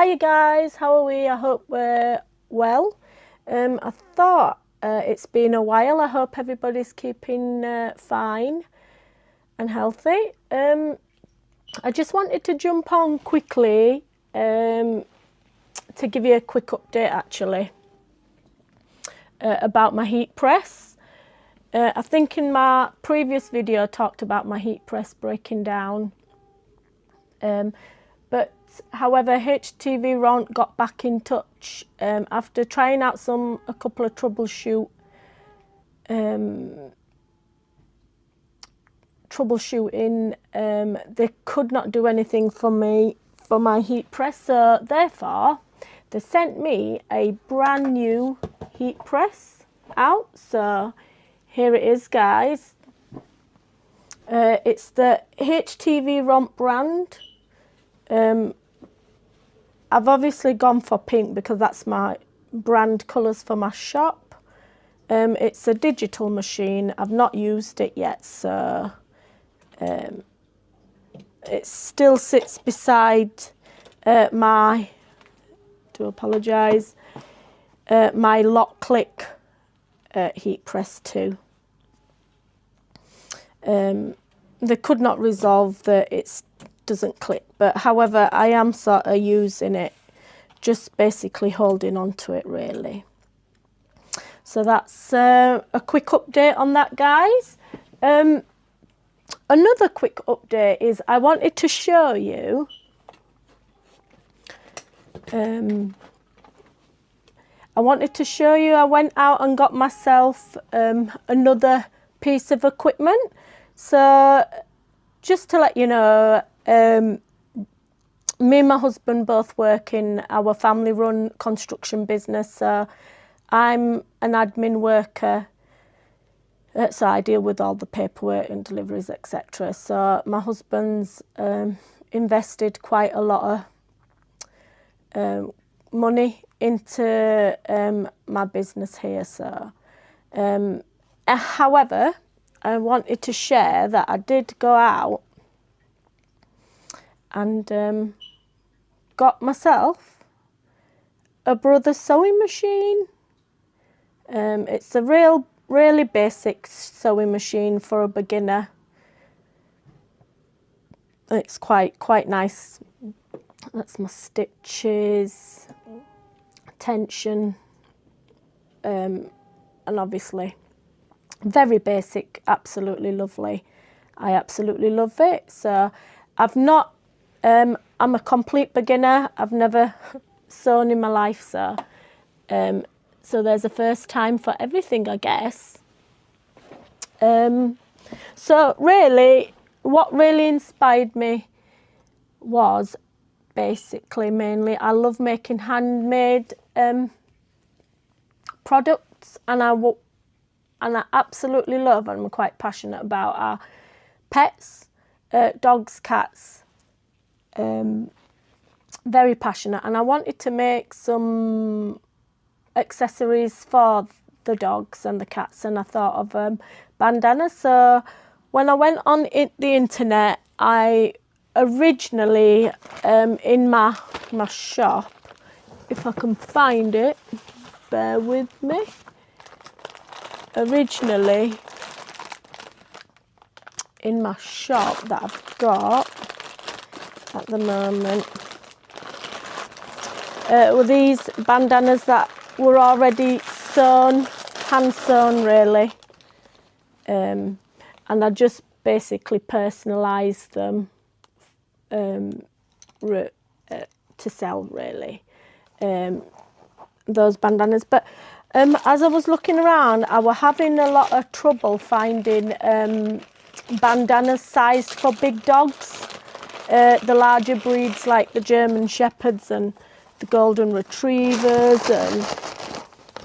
Hiya guys, how are we? I hope we're well. I thought it's been a while. I hope everybody's keeping fine and healthy. I just wanted to jump on quickly to give you a quick update actually about my heat press. I think in my previous video I talked about my heat press breaking down. But however, HTV Ront got back in touch after trying out a couple of troubleshooting. They could not do anything for me for my heat press, so therefore they sent me a brand new heat press out. So here it is, guys. It's the HTV Ront brand. I've obviously gone for pink because that's my brand colours for my shop. It's a digital machine. I've not used it yet, so it still sits beside my lock click heat press too. They could not resolve that it doesn't click, but however I am sort of using it, just basically holding on to it really. So that's a quick update on that, guys. Another quick update is I wanted to show you I went out and got myself another piece of equipment. So just to let you know, me and my husband both work in our family run construction business, so I'm an admin worker, so I deal with all the paperwork and deliveries, etc. So my husband's invested quite a lot of money into my business here. So however, I wanted to share that I did go out and got myself a Brothers sewing machine. It's a really basic sewing machine for a beginner. It's quite nice. That's my stitches, tension, and obviously very basic, absolutely lovely. I absolutely love it. So I've not, I'm a complete beginner. I've never sewn in my life, so there's a first time for everything, I guess. So really, what really inspired me was basically mainly I love making handmade products, and I absolutely love, and I'm quite passionate about, our pets, dogs, cats. Very passionate, and I wanted to make some accessories for the dogs and the cats, and I thought of bandanas. So when I went on the internet, I originally in my shop, if I can find it, bear with me. Originally in my shop that I've got at the moment were these bandanas that were already sewn, hand sewn really, and I just basically personalised them to sell really, those bandanas. But as I was looking around, I was having a lot of trouble finding bandanas sized for big dogs, the larger breeds like the German Shepherds and the Golden Retrievers, and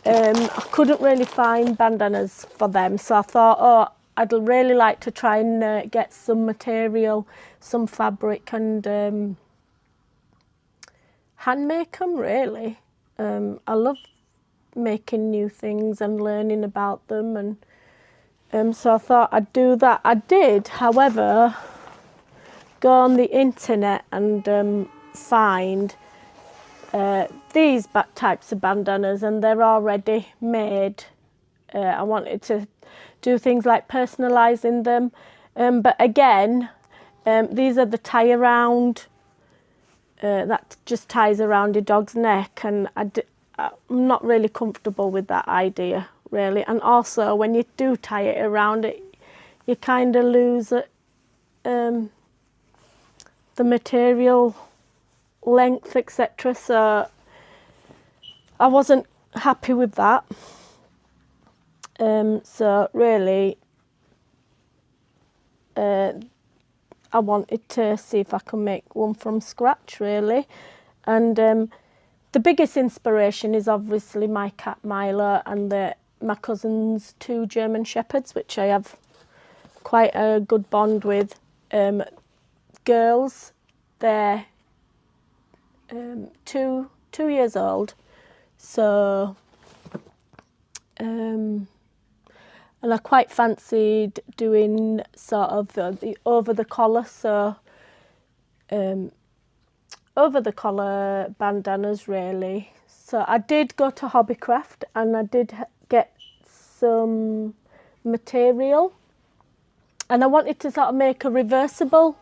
I couldn't really find bandanas for them. So I thought, oh, I'd really like to try and get some material, some fabric, and hand make them really. I love making new things and learning about them, and so I thought I'd do that. I did, however, go on the internet and find these types of bandanas, and they're already made. I wanted to do things like personalising them, but again, these are the tie around, that just ties around your dog's neck, and I'm not really comfortable with that idea, really. And also, when you do tie it around it, you kind of lose the material length, etc. So I wasn't happy with that. So really, I wanted to see if I could make one from scratch, really. And the biggest inspiration is obviously my cat Milo and my cousin's 2 German Shepherds, which I have quite a good bond with. Girls, they're 2 years old, so and I quite fancied doing sort of the over the collar, so over the collar bandanas, really. So I did go to Hobbycraft and I did get some material, and I wanted to sort of make a reversible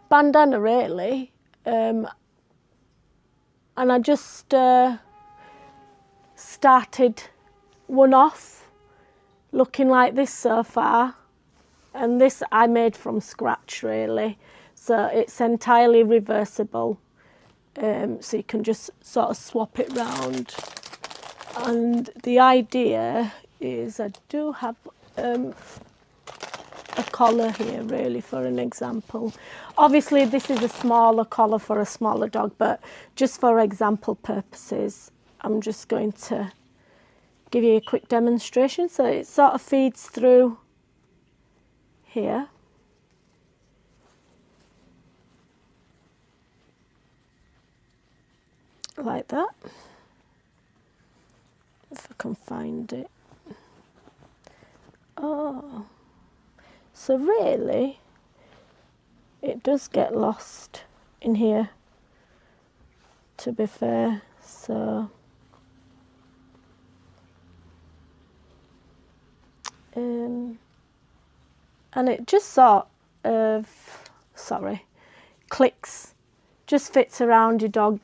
bandana, really. And I just started one off looking like this so far, and this I made from scratch, really. So it's entirely reversible, so you can just sort of swap it round. And the idea is I do have a collar here, really, for an example. Obviously this is a smaller collar for a smaller dog, but just for example purposes, I'm just going to give you a quick demonstration. So it sort of feeds through here. Like that. If I can find it. Oh, so really it does get lost in here, to be fair. So and it just sort of, clicks, just fits around your dog's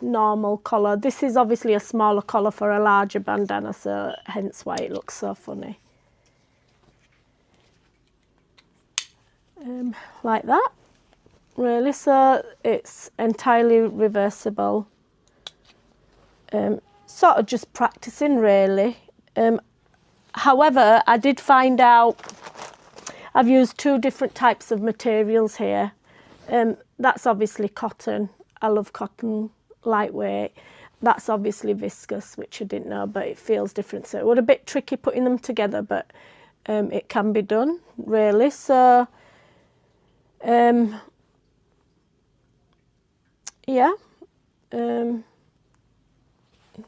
normal collar. This is obviously a smaller collar for a larger bandana, so hence why it looks so funny. Like that, really. So it's entirely reversible. Sort of just practicing, really. However, I did find out I've used 2 different types of materials here. That's obviously cotton. I love cotton, lightweight. That's obviously viscose, which I didn't know, but it feels different. So it was a bit tricky putting them together, but it can be done, really. So yeah, I'm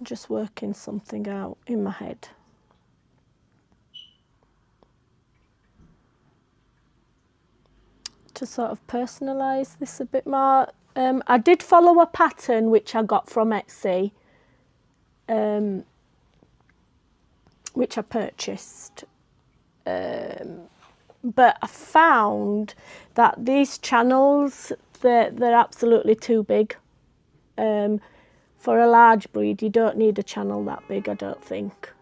just working something out in my head. To sort of personalise this a bit more. I did follow a pattern which I got from Etsy, which I purchased, but I found that these channels, they're absolutely too big. For a large breed, you don't need a channel that big, I don't think.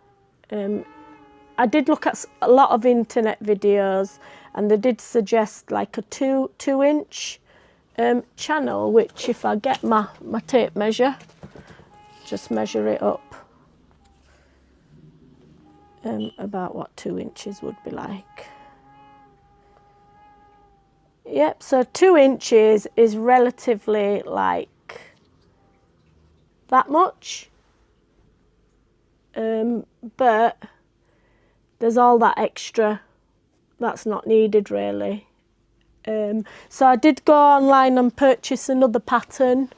I did look at a lot of internet videos, and they did suggest like a 2-inch channel, which if I get my tape measure, just measure it up, about what 2 inches would be like. Yep, so 2 inches is relatively like that much, but there's all that extra that's not needed, really. So I did go online and purchase another pattern,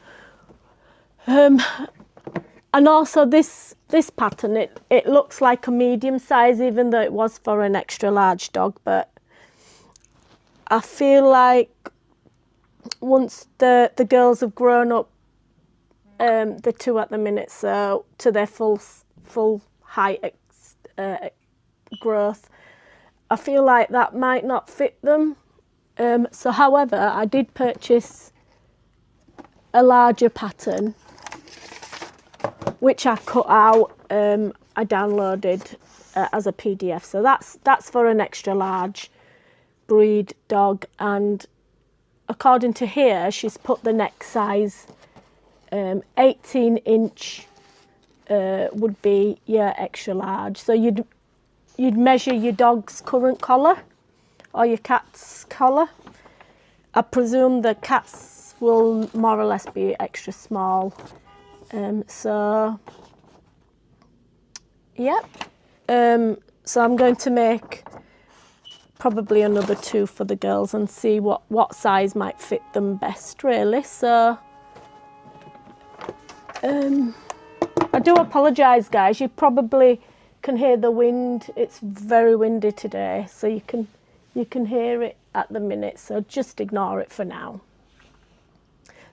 and also this pattern, it looks like a medium size, even though it was for an extra large dog, but I feel like once the girls have grown up, the two at the minute, so to their full height growth, I feel like that might not fit them. So however, I did purchase a larger pattern, which I cut out. I downloaded as a PDF, so that's for an extra large breed dog, and according to here, she's put the neck size 18-inch would be your extra large. So you'd measure your dog's current collar or your cat's collar. I presume the cats will more or less be extra small. So yeah. So I'm going to make probably another 2 for the girls and see what size might fit them best, really. So I do apologise, guys. You probably can hear the wind. It's very windy today, so you can hear it at the minute. So just ignore it for now.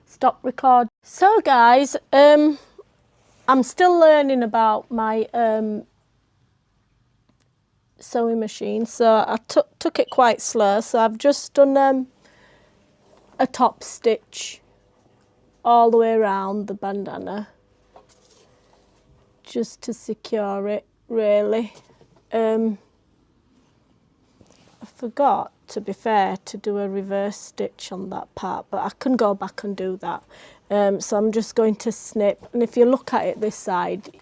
Stop record. So, guys, I'm still learning about my sewing machine, so I took it quite slow. So I've just done a top stitch all the way around the bandana, just to secure it, really. I forgot, to be fair, to do a reverse stitch on that part, but I can go back and do that. So I'm just going to snip, and if you look at it this side,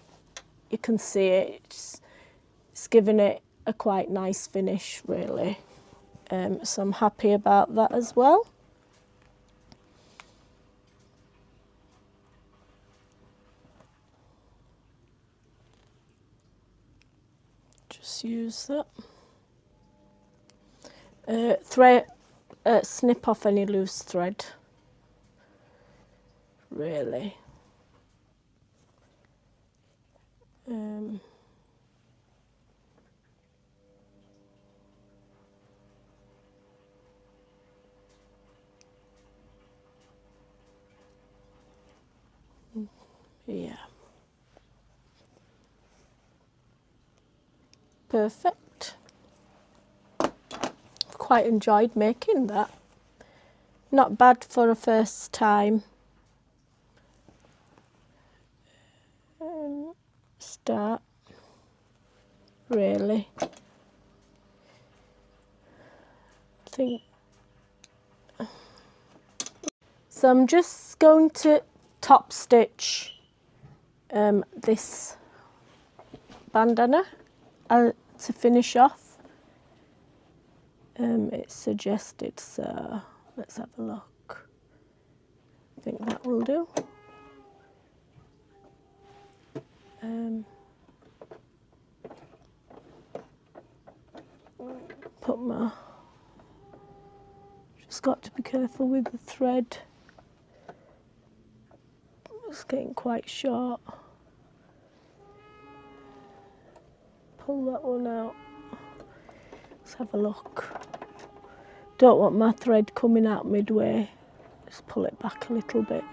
you can see it. It's giving it a quite nice finish, really. So I'm happy about that as well. Just use that. Snip off any loose thread, really. Yeah. Perfect. Quite enjoyed making that. Not bad for a first time. Start, really. I think. So I'm just going to top stitch this bandana to finish off. It's suggested, so let's have a look. I think that will do. Just got to be careful with the thread. It's getting quite short. Pull that one out. Let's have a look. Don't want my thread coming out midway. Just pull it back a little bit.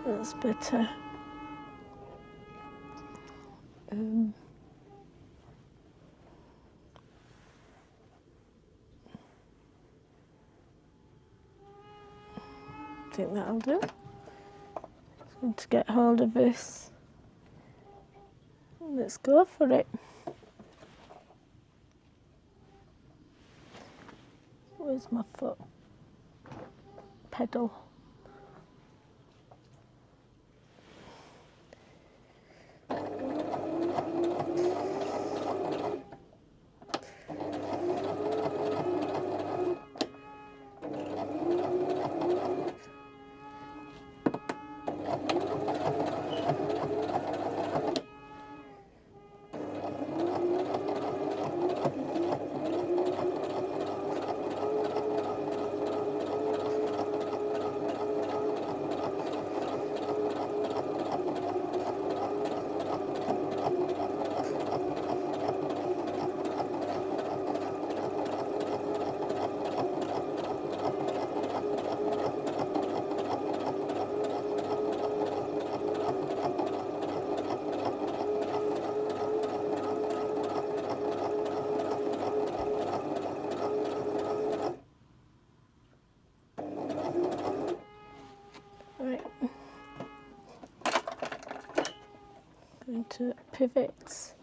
That's better. I think that'll do. Just going to get hold of this. Let's go for it. Where's my foot pedal? into pivots.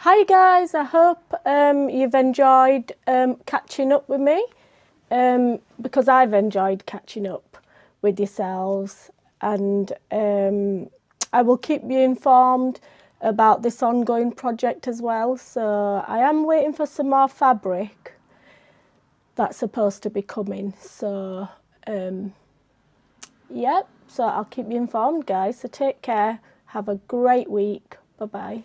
Hi guys, I hope you've enjoyed catching up with me, because I've enjoyed catching up with yourselves, and I will keep you informed about this ongoing project as well. So I am waiting for some more fabric that's supposed to be coming. So yeah, so I'll keep you informed guys. So take care, have a great week, bye bye.